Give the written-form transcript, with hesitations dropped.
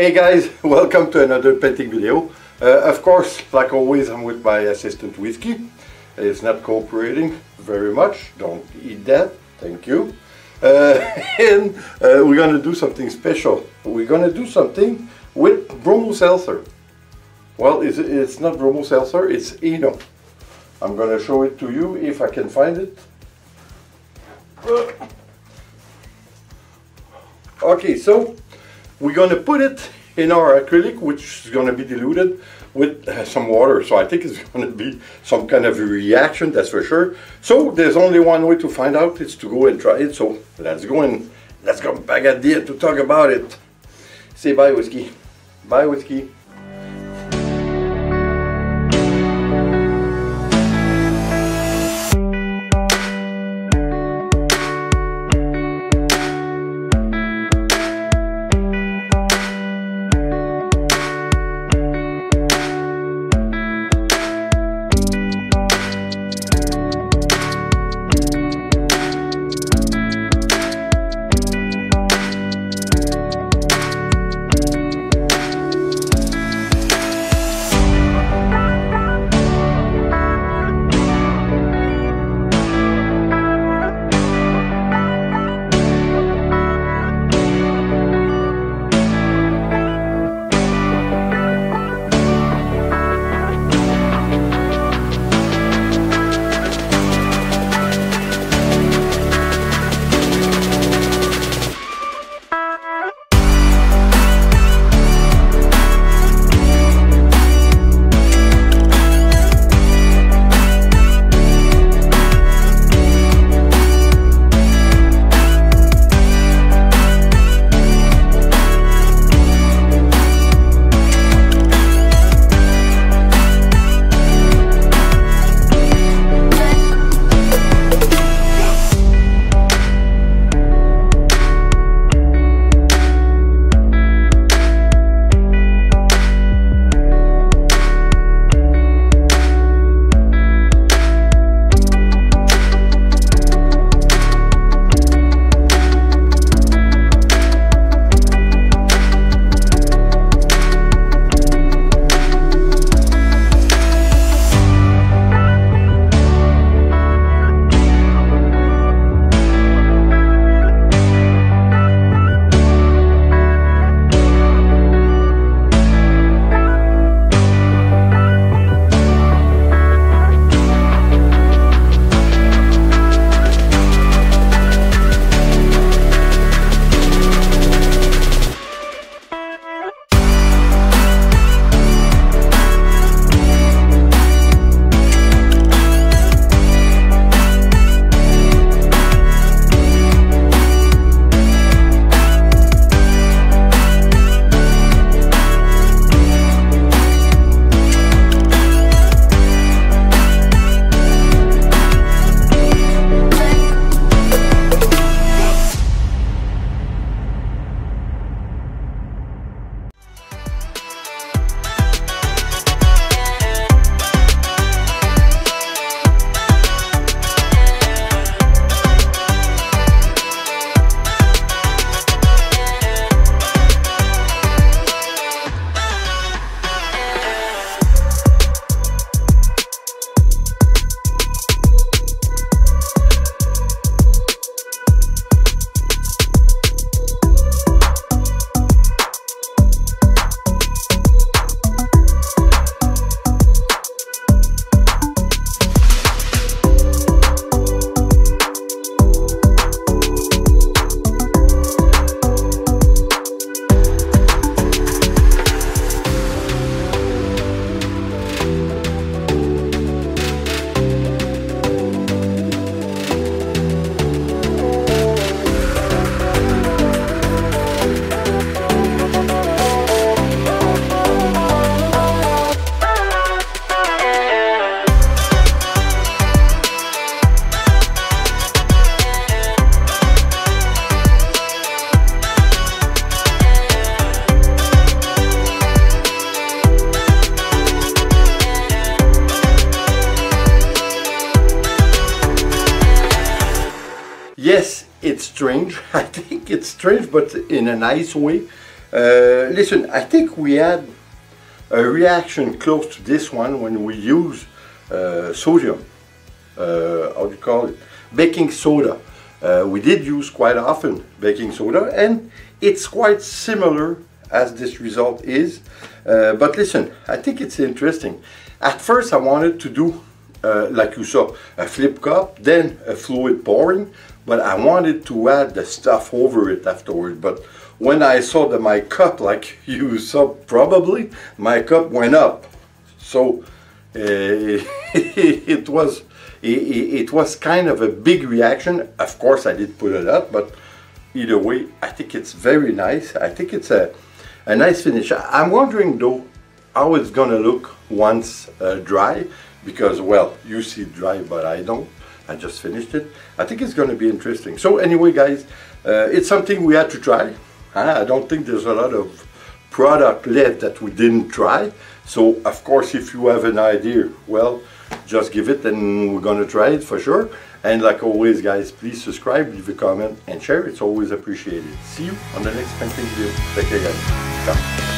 Hey guys, welcome to another painting video. Of course, like always, I'm with my assistant Whiskey. It's not cooperating very much. Don't eat that. Thank you. And we're going to do something special. We're going to do something with bromo seltzer. Well, it's not bromo seltzer, it's Eno. I'm going to show it to you if I can find it. Okay, so we're going to put it in our acrylic, which is going to be diluted with some water. So I think it's going to be some kind of a reaction, that's for sure. So there's only one way to find out, it's to go and try it. So let's go back at the end to talk about it. Say bye, Whiskey. Bye, Whiskey. Yes, it's strange. I think it's strange, but in a nice way. Listen, I think we had a reaction close to this one when we use sodium, how do you call it, baking soda. We did use quite often baking soda, and it's quite similar as this result is. But listen, I think it's interesting. At first I wanted to do, like you saw, a flip cup, then a fluid pouring, but I wanted to add the stuff over it afterward. But when I saw that my cup, like you saw probably, my cup went up. So it was kind of a big reaction. Of course I did put it up, but either way, I think it's very nice. I think it's a nice finish. I'm wondering though how it's gonna look once dry, because well, you see it dry, but I don't. I just finished it. I think it's gonna be interesting. So anyway, guys, it's something we had to try. I don't think there's a lot of product left that we didn't try. So of course, if you have an idea, well, just give it and we're gonna try it for sure. And like always, guys, please subscribe, leave a comment and share. It's always appreciated. See you on the next painting video. Take care, guys. Ciao.